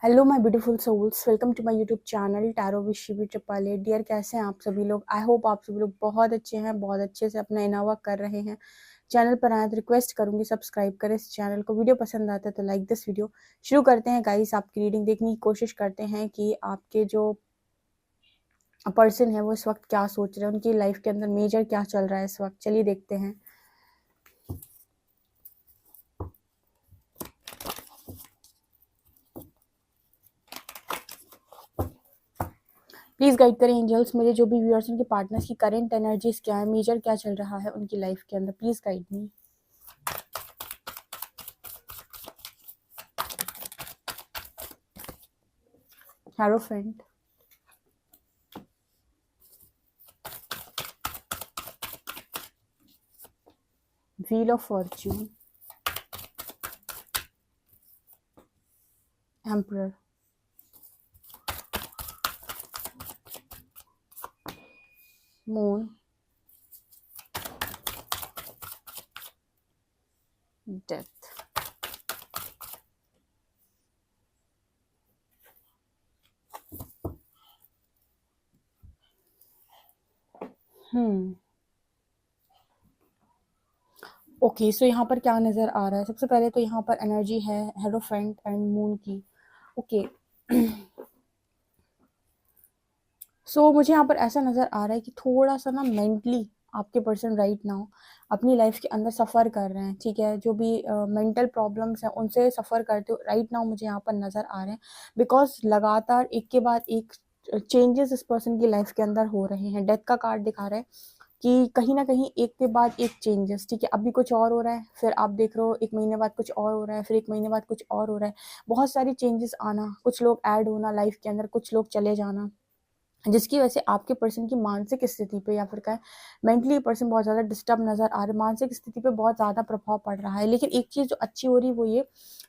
Hello my beautiful souls, welcome to my YouTube channel tarot with Shivi triple eight. Dear, कैसे हैं आप सभी लोग? आई होप आप सभी लोग बहुत अच्छे हैं, बहुत अच्छे से अपना इनावा कर रहे हैं। चैनल पर आए तो रिक्वेस्ट करूंगी सब्सक्राइब करें इस चैनल को। वीडियो पसंद आता है तो लाइक दिस वीडियो। शुरू करते हैं गाइस। आपकी रीडिंग देखने की कोशिश करते हैं कि आपके जो पर्सन है वो इस वक्त क्या सोच रहे हैं, उनकी लाइफ के अंदर मेजर क्या चल रहा है इस वक्त। चलिए देखते हैं। प्लीज गाइड करें एंजल्स, मेरे जो भी व्यूअर्स उनके पार्टनर्स की करंट एनर्जीज क्या है, मेजर क्या चल रहा है उनकी लाइफ के अंदर। Please guide me. Hierophant, wheel of fortune, emperor, moon, death. Okay, so यहाँ पर क्या नज़र आ रहा है? सबसे पहले तो यहाँ पर एनर्जी है हेरोफेंट एंड मून की। ओके, सो मुझे यहाँ पर ऐसा नज़र आ रहा है कि थोड़ा सा ना मेंटली आपके पर्सन राइट नाउ अपनी लाइफ के अंदर सफ़र कर रहे हैं। ठीक है, जो भी मेंटल प्रॉब्लम्स हैं उनसे सफ़र करते हो राइट नाउ मुझे यहाँ पर नज़र आ रहे हैं। बिकॉज लगातार एक के बाद एक चेंजेस इस पर्सन की लाइफ के अंदर हो रहे हैं। डेथ का कार्ड दिखा रहा है कि कहीं ना कहीं एक के बाद एक चेंजेस। ठीक है, अभी कुछ और हो रहा है, फिर आप देख रहे हो एक महीने बाद कुछ और हो रहा है, फिर एक महीने बाद कुछ और हो रहा है। बहुत सारी चेंजेस आना, कुछ लोग ऐड होना लाइफ के अंदर, कुछ लोग चले जाना, जिसकी वजह से आपके पर्सन की मानसिक स्थिति पे या फिर क्या मेंटली पर्सन बहुत ज़्यादा डिस्टर्ब नज़र आ रहा है। मानसिक स्थिति पे बहुत ज़्यादा प्रभाव पड़ रहा है। लेकिन एक चीज़ जो अच्छी हो रही है वो ये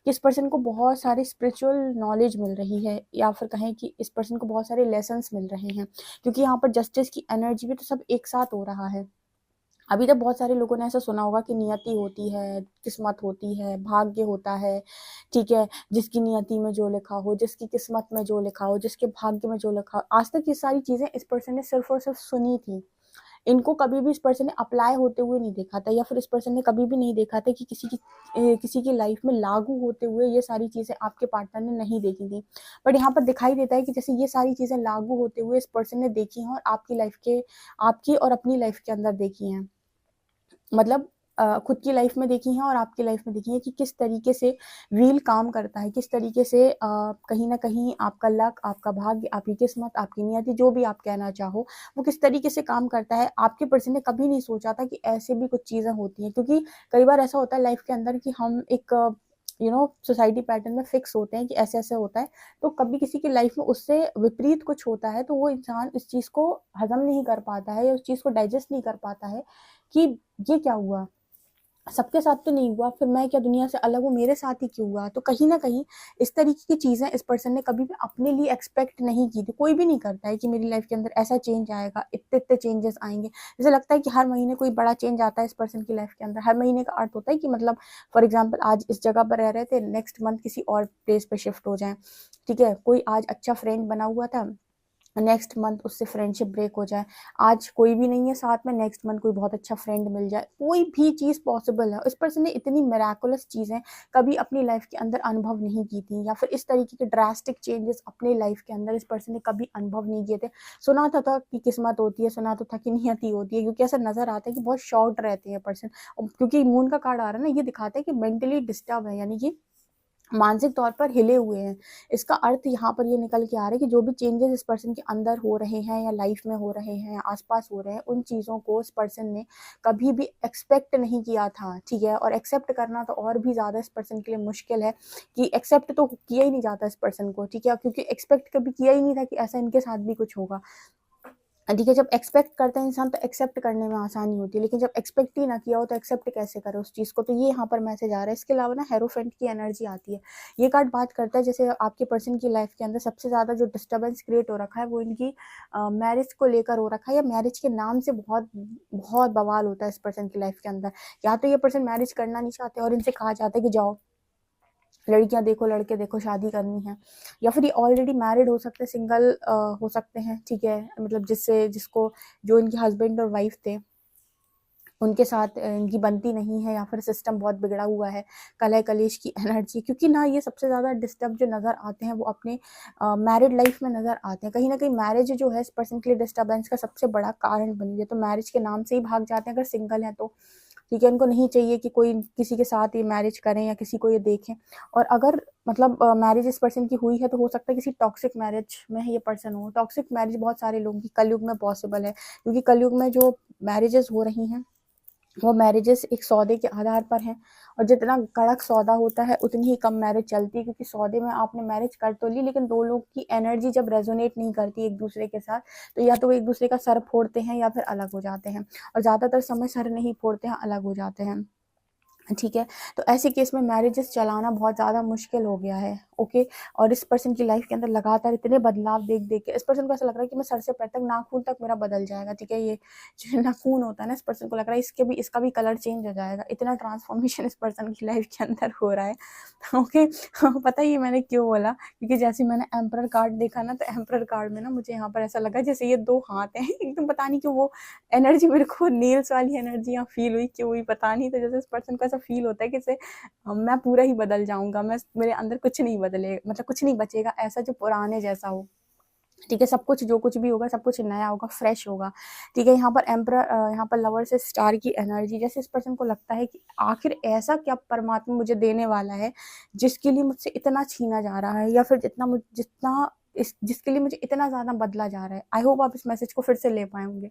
कि इस पर्सन को बहुत सारी स्पिरिचुअल नॉलेज मिल रही है, या फिर कहें कि इस पर्सन को बहुत सारे लेसन्स मिल रहे हैं, क्योंकि यहाँ पर जस्टिस की एनर्जी भी तो सब एक साथ हो रहा है। अभी तक बहुत सारे लोगों ने ऐसा सुना होगा कि नियति होती है, किस्मत होती है, भाग्य होता है। ठीक है, जिसकी नियति में जो लिखा हो, जिसकी किस्मत में जो लिखा हो, जिसके भाग्य में जो लिखा हो। आज तक ये सारी चीजें इस पर्सन ने सिर्फ और सिर्फ सुनी थी। इनको कभी भी इस पर्सन ने अप्लाई होते हुए नहीं देखा था, या फिर इस पर्सन ने कभी भी नहीं देखा था कि किसी की लाइफ में लागू होते हुए ये सारी चीजें आपके पार्टनर ने नहीं देखी थी। बट यहाँ पर दिखाई देता है कि जैसे ये सारी चीजें लागू होते हुए इस पर्सन ने देखी हैं, और आपकी और अपनी लाइफ के अंदर देखी हैं। मतलब खुद की लाइफ में देखी हैं और आपकी लाइफ में देखी हैं कि किस तरीके से व्हील काम करता है, किस तरीके से कहीं ना कहीं आपका लक, आपका भाग्य, आपकी किस्मत, आपकी नियति, जो भी आप कहना चाहो, वो किस तरीके से काम करता है। आपके पर्सन ने कभी नहीं सोचा था कि ऐसे भी कुछ चीज़ें होती हैं, क्योंकि कई बार ऐसा होता है लाइफ के अंदर कि हम एक सोसाइटी पैटर्न में फिक्स होते हैं कि ऐसे ऐसे होता है। तो कभी किसी की लाइफ में उससे विपरीत कुछ होता है तो वो इंसान इस चीज़ को हजम नहीं कर पाता है, या उस चीज़ को डाइजेस्ट नहीं कर पाता है कि ये क्या हुआ, सबके साथ तो नहीं हुआ, फिर मैं क्या दुनिया से अलग हूँ, मेरे साथ ही क्यों हुआ। तो कहीं ना कहीं इस तरीके की चीज़ें इस पर्सन ने कभी भी अपने लिए एक्सपेक्ट नहीं की थी। कोई भी नहीं करता है कि मेरी लाइफ के अंदर ऐसा चेंज आएगा, इतने इतने चेंजेस आएंगे। जैसे लगता है कि हर महीने कोई बड़ा चेंज आता है इस पर्सन की लाइफ के अंदर। हर महीने का अर्थ होता है कि मतलब फॉर एग्जाम्पल आज इस जगह पर रह रहे थे, नेक्स्ट मंथ किसी और प्लेस पे शिफ्ट हो जाए। ठीक है, कोई आज अच्छा फ्रेंड बना हुआ था, नेक्स्ट मंथ उससे फ्रेंडशिप ब्रेक हो जाए। आज कोई भी नहीं है साथ में, नेक्स्ट मंथ कोई बहुत अच्छा फ्रेंड मिल जाए। कोई भी चीज़ पॉसिबल है। इस पर्सन ने इतनी मिराकुलस चीज़ें कभी अपनी लाइफ के अंदर अनुभव नहीं की थी, या फिर इस तरीके के ड्रास्टिक चेंजेस अपने लाइफ के अंदर इस पर्सन ने कभी अनुभव नहीं किए थे। सुना था कि किस्मत होती है, सुना तो था कि नियति होती है, क्योंकि ऐसा नजर आता है कि बहुत शॉर्ट रहते हैं पर्सन। क्योंकि मून का कार्ड आ रहा है ना, ये दिखाता है कि मेंटली डिस्टर्ब है, यानी कि मानसिक तौर पर हिले हुए हैं। इसका अर्थ यहाँ पर ये निकल के आ रहा है कि जो भी चेंजेस इस पर्सन के अंदर हो रहे हैं, या लाइफ में हो रहे हैं, या आसपास हो रहे हैं, उन चीज़ों को इस पर्सन ने कभी भी एक्सपेक्ट नहीं किया था। ठीक है, और एक्सेप्ट करना तो और भी ज़्यादा इस पर्सन के लिए मुश्किल है, कि एक्सेप्ट तो किया ही नहीं जाता इस पर्सन को। ठीक है, क्योंकि एक्सपेक्ट कभी किया ही नहीं था कि ऐसा इनके साथ भी कुछ होगा। ठीक है, जब एक्सपेक्ट करता है इंसान तो एक्सेप्ट करने में आसानी होती है, लेकिन जब एक्सपेक्ट ही ना किया हो तो एक्सेप्ट कैसे करे उस चीज़ को। तो ये यहाँ पर मैसेज आ रहा है। इसके अलावा ना हेरोफेंट की एनर्जी आती है। ये कार्ड बात करता है जैसे आपके पर्सन की लाइफ के अंदर सबसे ज़्यादा जो डिस्टर्बेंस क्रिएट हो रखा है वो इनकी मैरिज को लेकर हो रखा है, या मैरिज के नाम से बहुत बहुत बवाल होता है इस पर्सन की लाइफ के अंदर। या तो ये पर्सन मैरिज करना नहीं चाहते और इनसे कहा जाता है कि जाओ लड़कियां देखो, लड़के देखो, शादी करनी है, या फिर ये ऑलरेडी मैरिड हो सकते हैं, सिंगल हो सकते हैं, ठीक है, मतलब जिसको जो इनके हस्बैंड और वाइफ थे उनके साथ इनकी बनती नहीं है, या फिर सिस्टम बहुत बिगड़ा हुआ है, कलह कलेश की एनर्जी, क्योंकि ना ये सबसे ज़्यादा डिस्टर्ब जो नज़र आते हैं वो अपने मैरिड लाइफ में नज़र आते हैं। कहीं ना कहीं मैरिज जो है इस पर्सन के लिए डिस्टर्बेंस का सबसे बड़ा कारण बनी है। तो मैरिज के नाम से ही भाग जाते हैं अगर सिंगल है तो, ठीक है, उनको नहीं चाहिए कि कोई किसी के साथ ये मैरिज करें या किसी को ये देखें। और अगर मतलब मैरिज इस पर्सन की हुई है तो हो सकता है किसी टॉक्सिक मैरिज में ये पर्सन हो। टॉक्सिक मैरिज बहुत सारे लोगों की कलयुग में पॉसिबल है, क्योंकि कलयुग में जो मैरिजेस हो रही हैं वो मैरिजेस एक सौदे के आधार पर हैं, और जितना कड़क सौदा होता है उतनी ही कम मैरिज चलती है, क्योंकि सौदे में आपने मैरिज कर तो ली लेकिन दो लोग की एनर्जी जब रेजोनेट नहीं करती एक दूसरे के साथ, तो या तो वो एक दूसरे का सर फोड़ते हैं या फिर अलग हो जाते हैं, और ज़्यादातर समय सर नहीं फोड़ते हैं, अलग हो जाते हैं, ठीक है। तो ऐसे केस में मैरिजेस चलाना बहुत ज़्यादा मुश्किल हो गया है, ओके। और इस पर्सन की लाइफ के अंदर लगातार इतने बदलाव देख देख के इस पर्सन को ऐसा लग रहा है कि मैं सर से पैर तक, नाखून तक मेरा बदल जाएगा, ठीक है। ये जो नाखून होता है ना, इस पर्सन को लग रहा है इसका भी कलर चेंज हो जाएगा, इतना ट्रांसफॉर्मेशन इस पर्सन की लाइफ के अंदर हो रहा है, ओके। पता ही मैंने क्यों बोला, क्योंकि जैसे मैंने एम्परर कार्ड देखा ना, तो एम्परर कार्ड में ना मुझे यहाँ पर ऐसा लगा जैसे ये दो हाथ हैं एकदम, पता नहीं क्यों वो एनर्जी मेरे को नेल्स वाली एनर्जी यहाँ फील हुई, क्यों हुई पता नहीं। तो जैसे इस पर्सन को ऐसा फील होता है कि मैं पूरा ही बदल जाऊंगा, मैं मेरे अंदर कुछ नहीं बदले, मतलब कुछ नहीं बचेगा ऐसा जो पुराने जैसा हो, ठीक है। सब कुछ जो कुछ भी होगा सब कुछ नया होगा, फ्रेश होगा, ठीक है। यहाँ पर एम्परर, यहाँ पर लवर से स्टार की एनर्जी, जैसे इस पर्सन को लगता है कि आखिर ऐसा क्या परमात्मा मुझे देने वाला है जिसके लिए मुझसे इतना छीना जा रहा है, या फिर जितना जिसके लिए मुझे इतना ज़्यादा बदला जा रहा है। आई होप आप इस मैसेज को फिर से ले पाए होंगे।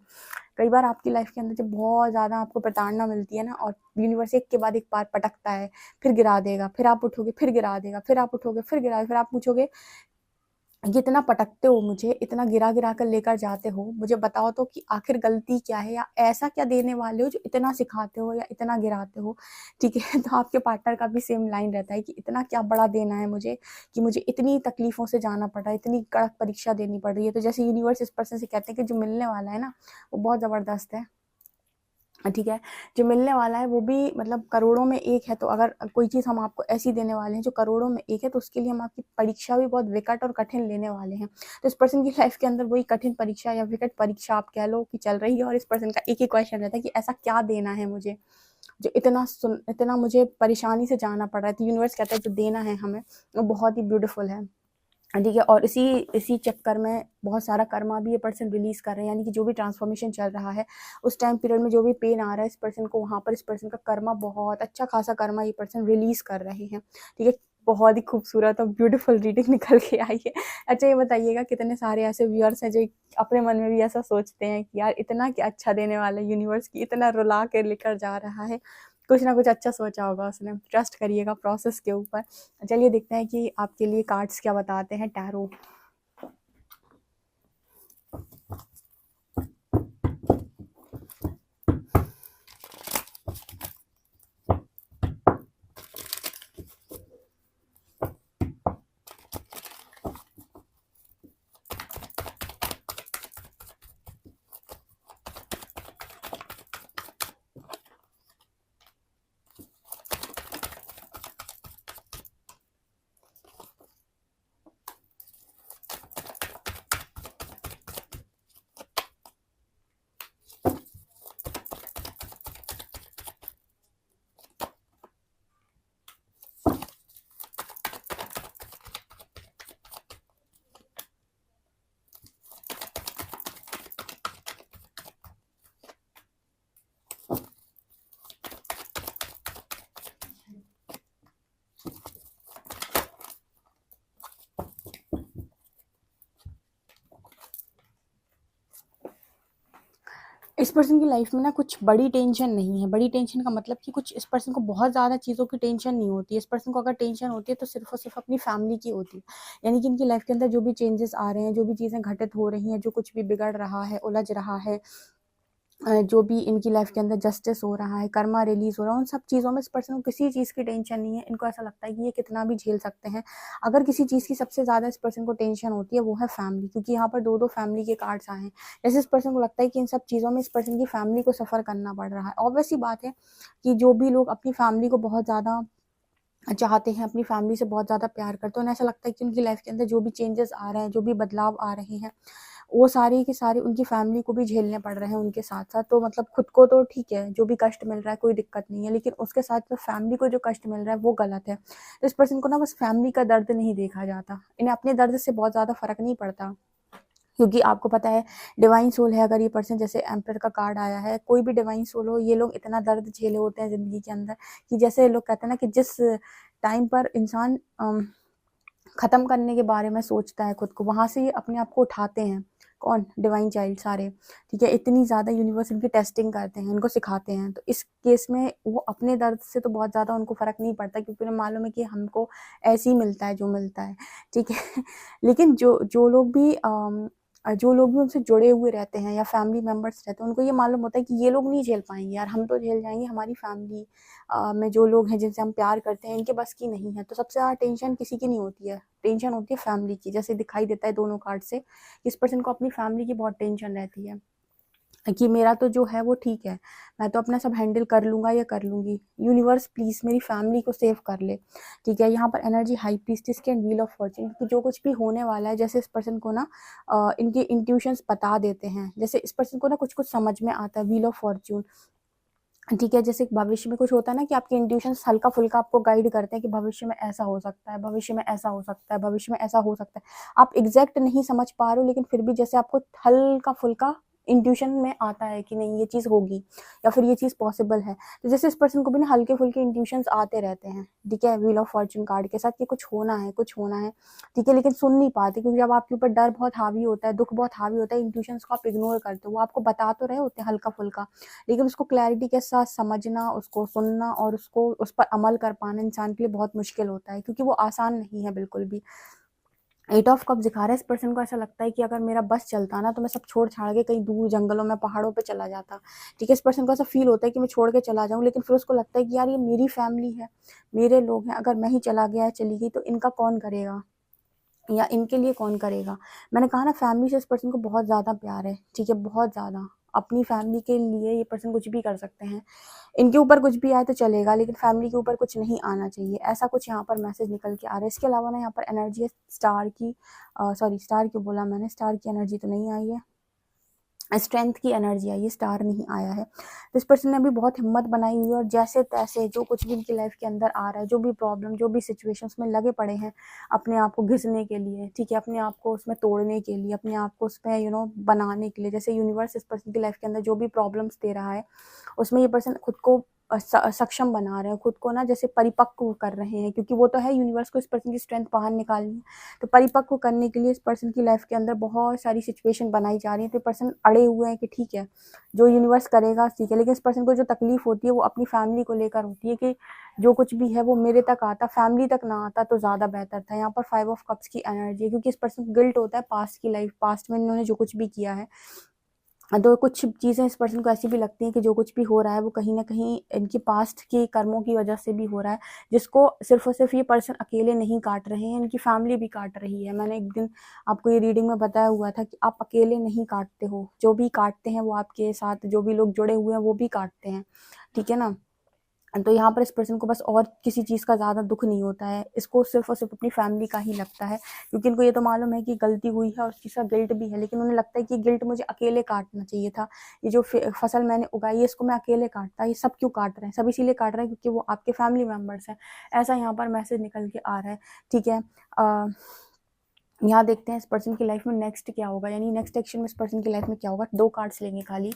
कई बार आपकी लाइफ के अंदर जब बहुत ज़्यादा आपको प्रताड़ना मिलती है ना, और यूनिवर्स एक के बाद एक बार पटकता है, फिर गिरा देगा, फिर आप उठोगे, फिर गिरा देगा, फिर आप उठोगे, फिर गिरा, फिर आप पूछोगे ये इतना पटकते हो मुझे, इतना गिरा गिरा कर लेकर जाते हो, मुझे बताओ तो कि आखिर गलती क्या है, या ऐसा क्या देने वाले हो जो इतना सिखाते हो या इतना गिराते हो, ठीक है। तो आपके पार्टनर का भी सेम लाइन रहता है कि इतना क्या बड़ा देना है मुझे कि मुझे इतनी तकलीफों से जाना पड़ रहा है, इतनी कड़क परीक्षा देनी पड़ रही है। तो जैसे यूनिवर्स इस पर्सन से कहते हैं कि जो मिलने वाला है ना वो बहुत ज़बरदस्त है, ठीक है। जो मिलने वाला है वो भी मतलब करोड़ों में एक है, तो अगर कोई चीज़ हम आपको ऐसी देने वाले हैं जो करोड़ों में एक है, तो उसके लिए हम आपकी परीक्षा भी बहुत विकट और कठिन लेने वाले हैं। तो इस पर्सन की लाइफ के अंदर वही कठिन परीक्षा या विकट परीक्षा आप कह लो कि चल रही है, और इस पर्सन का एक ही क्वेश्चन रहता है कि ऐसा क्या देना है मुझे जो इतना मुझे परेशानी से जाना पड़ रहा है। तो यूनिवर्स कहता है जो देना है हमें वो बहुत ही ब्यूटीफुल है, ठीक है। और इसी इसी चक्कर में बहुत सारा कर्मा भी ये पर्सन रिलीज कर रहे हैं, यानी कि जो भी ट्रांसफॉर्मेशन चल रहा है उस टाइम पीरियड में जो भी पेन आ रहा है इस पर्सन को, वहाँ पर इस पर्सन का कर्मा, बहुत अच्छा खासा कर्मा ये पर्सन रिलीज कर रहे हैं, ठीक है। बहुत ही खूबसूरत और ब्यूटीफुल रीडिंग निकल के आई है। अच्छा ये बताइएगा कितने सारे ऐसे व्यूअर्स हैं जो अपने मन में भी ऐसा सोचते हैं कि यार इतना क्या अच्छा देने वाला है यूनिवर्स, की इतना रुला के लेकर जा रहा है, कुछ ना कुछ अच्छा सोचा होगा उसने। ट्रस्ट करिएगा प्रोसेस के ऊपर। चलिए देखते हैं कि आपके लिए कार्ड्स क्या बताते हैं टैरो। इस पर्सन की लाइफ में ना कुछ बड़ी टेंशन नहीं है। बड़ी टेंशन का मतलब कि कुछ इस पर्सन को बहुत ज़्यादा चीज़ों की टेंशन नहीं होती है। इस पर्सन को अगर टेंशन होती है तो सिर्फ और सिर्फ अपनी फैमिली की होती है। यानी कि इनकी लाइफ के अंदर जो भी चेंजेस आ रहे हैं, जो भी चीज़ें घटित हो रही हैं, जो कुछ भी बिगड़ रहा है, उलझ रहा है, जो भी इनकी लाइफ के अंदर जस्टिस हो रहा है, कर्मा रिलीज हो रहा है, उन सब चीज़ों में इस पर्सन को किसी चीज़ की टेंशन नहीं है। इनको ऐसा लगता है कि ये कितना भी झेल सकते हैं। अगर किसी चीज़ की सबसे ज़्यादा इस पर्सन को टेंशन होती है वो है फैमिली, क्योंकि यहाँ पर दो दो फैमिली के कार्ड्स आए हैं। जैसे इस पर्सन को लगता है कि इन सब चीज़ों में इस पर्सन की फैमिली को सफ़र करना पड़ रहा है। ऑब्वियस सी बात है कि जो भी लोग अपनी फैमिली को बहुत ज़्यादा चाहते हैं, अपनी फैमिली से बहुत ज़्यादा प्यार करते हैं। उन्हें ऐसा लगता है कि उनकी लाइफ के अंदर जो भी चेंजेस आ रहे हैं, जो भी बदलाव आ रहे हैं, वो सारे के सारे उनकी फैमिली को भी झेलने पड़ रहे हैं उनके साथ-साथ। तो मतलब खुद को तो ठीक है, जो भी कष्ट मिल रहा है कोई दिक्कत नहीं है, लेकिन उसके साथ जो फैमिली को जो कष्ट मिल रहा है वो गलत है। तो इस पर्सन को ना बस फैमिली का दर्द नहीं देखा जाता। इन्हें अपने दर्द से बहुत ज़्यादा फ़र्क नहीं पड़ता, क्योंकि आपको पता है डिवाइन सोल है अगर ये पर्सन, जैसे एम्परर का कार्ड आया है, कोई भी डिवाइन सोल हो, ये लोग इतना दर्द झेले होते हैं ज़िंदगी के अंदर कि जैसे लोग कहते हैं ना कि जिस टाइम पर इंसान ख़त्म करने के बारे में सोचता है खुद को, वहाँ से ये अपने आप को उठाते हैं। कौन? डिवाइन चाइल्ड सारे, ठीक है? इतनी ज़्यादा यूनिवर्स इनकी टेस्टिंग करते हैं, इनको सिखाते हैं। तो इस केस में वो अपने दर्द से तो बहुत ज़्यादा उनको फ़र्क नहीं पड़ता, क्योंकि उन्हें मालूम है कि हमको ऐसे ही मिलता है जो मिलता है, ठीक है? लेकिन जो लोग भी उनसे जुड़े हुए रहते हैं या फैमिली मेंबर्स रहते हैं, उनको ये मालूम होता है कि ये लोग नहीं झेल पाएँगे यार, हम तो झेल जाएँगे, हमारी फैमिली में जो लोग हैं जिनसे हम प्यार करते हैं, इनके बस की नहीं है। तो सबसे ज़्यादा टेंशन किसी की नहीं होती है, टेंशन होती है फैमिली की। जैसे दिखाई देता है दोनों कार्ड से, इस पर्सन को अपनी फैमिली की बहुत टेंशन रहती है कि मेरा तो जो है वो ठीक है, मैं तो अपना सब हैंडल कर लूँगा या कर लूँगी, यूनिवर्स प्लीज़ मेरी फैमिली को सेव कर ले, ठीक है? यहाँ पर एनर्जी हाई प्रीस्टेस की एंड व्हील ऑफ फॉर्च्यून, क्योंकि जो कुछ भी होने वाला है, जैसे इस पर्सन को ना इनके इंट्यूशंस बता देते हैं। जैसे इस पर्सन को ना कुछ-कुछ समझ में आता है, व्हील ऑफ फॉर्च्यून, ठीक है? जैसे भविष्य में कुछ होता है ना कि आपके इंट्यूशंस हल्का-फुल्का आपको गाइड करते हैं कि भविष्य में ऐसा हो सकता है, भविष्य में ऐसा हो सकता है, भविष्य में ऐसा हो सकता है। आप एग्ज़ैक्ट नहीं समझ पा रहे हो, लेकिन फिर भी जैसे आपको हल्का-फुल्का इंट्यूशन में आता है कि नहीं ये चीज़ होगी या फिर ये चीज़ पॉसिबल है। तो जैसे इस पर्सन को भी ना हल्के-फुल्के इंट्यूशंस आते रहते हैं, ठीक है? व्हील ऑफ फॉर्च्यून कार्ड के साथ कि कुछ होना है, कुछ होना है, ठीक है? लेकिन सुन नहीं पाते, क्योंकि जब आपके ऊपर डर बहुत हावी होता है, दुःख बहुत हावी होता है, इंट्यूशंस को आप इग्नोर करते हो। वो आपको बता तो रहे होते हैं हल्का-फुल्का, लेकिन उसको क्लैरिटी के साथ समझना, उसको सुनना और उसको उस पर अमल कर पाना इंसान के लिए बहुत मुश्किल होता है, क्योंकि वो आसान नहीं है बिल्कुल भी। एट ऑफ कप दिखा रहा है, इस पर्सन को ऐसा लगता है कि अगर मेरा बस चलता ना तो मैं सब छोड़-छाड़ के कहीं दूर जंगलों में, पहाड़ों पे चला जाता, ठीक है? इस पर्सन को ऐसा फ़ील होता है कि मैं छोड़ के चला जाऊँ, लेकिन फिर उसको लगता है कि यार ये मेरी फैमिली है, मेरे लोग हैं, अगर मैं ही चला गया, चली गई तो इनका कौन करेगा? या इनके लिए कौन करेगा? मैंने कहा ना फैमिली से इस पर्सन को बहुत ज़्यादा प्यार है, ठीक है? बहुत ज़्यादा। अपनी फैमिली के लिए ये पर्सन कुछ भी कर सकते हैं। इनके ऊपर कुछ भी आए तो चलेगा, लेकिन फैमिली के ऊपर कुछ नहीं आना चाहिए, ऐसा कुछ यहाँ पर मैसेज निकल के आ रहा है। इसके अलावा ना यहाँ पर एनर्जी है स्टार की, सॉरी स्टार क्यों बोला मैंने, स्टार की एनर्जी तो नहीं आई है, स्ट्रेंथ की एनर्जी आई है, स्टार नहीं आया है। तो इस पर्सन ने अभी बहुत हिम्मत बनाई हुई है और जैसे-तैसे जो कुछ भी इनकी लाइफ के अंदर आ रहा है, जो भी प्रॉब्लम, जो भी सिचुएशंस में लगे पड़े हैं, अपने आप को घिसने के लिए, ठीक है? अपने आप को उसमें तोड़ने के लिए, अपने आप को उसमें बनाने के लिए। जैसे यूनिवर्स इस पर्सन की लाइफ के अंदर जो भी प्रॉब्लम्स दे रहा है, उसमें ये पर्सन खुद को सक्षम बना रहे हैं, खुद को ना जैसे परिपक्व कर रहे हैं, क्योंकि वो तो है यूनिवर्स को इस पर्सन की स्ट्रेंथ बाहर निकालनी है। तो परिपक्व करने के लिए इस पर्सन की लाइफ के अंदर बहुत सारी सिचुएशन बनाई जा रही है, तो पर्सन अड़े हुए हैं कि ठीक है, जो यूनिवर्स करेगा ठीक है, लेकिन इस पर्सन को जो तकलीफ होती है वो अपनी फैमिली को लेकर होती है कि जो कुछ भी है वो मेरे तक आता, फैमिली तक ना आता तो ज़्यादा बेहतर था। यहाँ पर 5 ऑफ कप्स की एनर्जी है, क्योंकि इस पर्सन को गिल्ट होता है पास्ट की लाइफ, पास्ट में इन्होंने जो कुछ भी किया है। तो कुछ चीज़ें इस पर्सन को ऐसी भी लगती हैं कि जो कुछ भी हो रहा है वो कहीं न कहीं इनकी पास्ट के कर्मों की वजह से भी हो रहा है, जिसको सिर्फ़ और सिर्फ़ ये पर्सन अकेले नहीं काट रहे हैं, इनकी फैमिली भी काट रही है। मैंने एक दिन आपको ये रीडिंग में बताया हुआ था कि आप अकेले नहीं काटते हो, जो भी काटते हैं वो आपके साथ जो भी लोग जुड़े हुए हैं वो भी काटते हैं, ठीक है ना? तो यहाँ पर इस पर्सन को बस और किसी चीज़ का ज़्यादा दुःख नहीं होता है, इसको सिर्फ़ और सिर्फ़ अपनी फैमिली का ही लगता है, क्योंकि इनको ये तो मालूम है कि गलती हुई है और उस चीज़ का गिल्ट भी है, लेकिन उन्हें लगता है कि गिल्ट मुझे अकेले काटना चाहिए था। ये जो फसल मैंने उगाई है इसको मैं अकेले काटता, ये सब क्यों काट रहे हैं? सब इसीलिए काट रहे हैं क्योंकि वो आपके फैमिली मेंबर्स हैं। ऐसा यहाँ पर मैसेज निकल के आ रहा है, ठीक है? यहाँ देखते हैं इस पर्सन की लाइफ़ में नेक्स्ट क्या होगा, यानी नेक्स्ट एक्शन में इस पर्सन की लाइफ़ में क्या होगा? 2 कार्ड्स लेंगे खाली।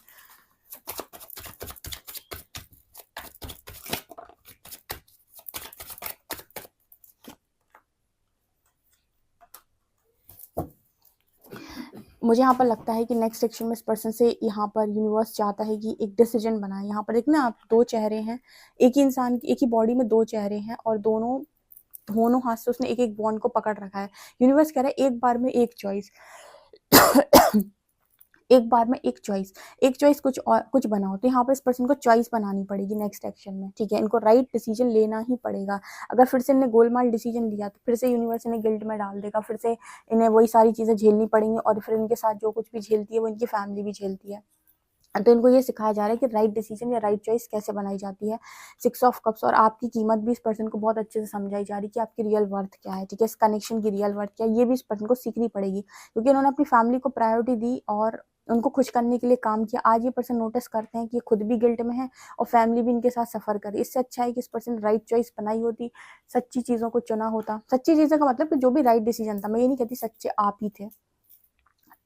मुझे यहाँ पर लगता है कि नेक्स्ट सेक्शन में इस पर्सन से यहाँ पर यूनिवर्स चाहता है कि एक डिसीजन बनाए। यहाँ पर देखना आप 2 चेहरे हैं, एक ही इंसान एक ही बॉडी में 2 चेहरे हैं और दोनों दोनों हाथ से उसने एक-एक बॉन्ड को पकड़ रखा है। यूनिवर्स कह रहा है एक बार में एक चॉइस एक बार में एक चॉइस कुछ बनाओ। तो यहाँ पर इस पर्सन को चॉइस बनानी पड़ेगी नेक्स्ट एक्शन में, ठीक है? इनको राइट डिसीजन लेना ही पड़ेगा। अगर फिर से इन्हें गोलमाल डिसीजन लिया तो फिर से यूनिवर्स इन्हें गिल्ट में डाल देगा, फिर से इन्हें वही सारी चीज़ें झेलनी पड़ेंगी और फिर इनके साथ जो कुछ भी झेलती है वो इनकी फैमिली भी झेलती है। तो इनको ये सिखाया जा रहा है कि राइट डिसीजन या राइट चॉइस कैसे बनाई जाती है। 6 ऑफ कप्स और आपकी कीमत भी इस पर्सन को बहुत अच्छे से समझाई जा रही है कि आपकी रियल वर्थ क्या है, ठीक है, इस कनेक्शन की रियल वर्थ क्या है, ये भी इस पर्सन को सीखनी पड़ेगी, क्योंकि उन्होंने अपनी फैमिली को प्रायोरिटी दी और उनको खुश करने के लिए काम किया। आज ये पर्सन नोटिस करते हैं कि ये खुद भी गिल्ट में है और फैमिली भी इनके साथ सफर कर रही है। इससे अच्छा है कि इस पर्सन राइट चॉइस बनाई होती, सच्ची चीज़ों को चुना होता। सच्ची चीज़ों का मतलब कि जो भी राइट डिसीजन था, मैं ये नहीं कहती सच्चे आप ही थे,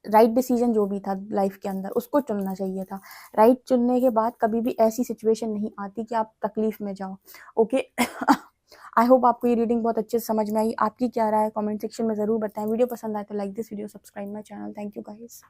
राइट डिसीजन जो भी था लाइफ के अंदर उसको चुनना चाहिए था। राइट चुनने के बाद कभी भी ऐसी सिचुएशन नहीं आती कि आप तकलीफ में जाओ। ओके। आई होप आपको ये रीडिंग बहुत अच्छे से समझ में आई। आपकी क्या राय है कमेंट सेक्शन में ज़रूर बताएं। वीडियो पसंद आए तो like this video, subscribe my channel. Thank you guys.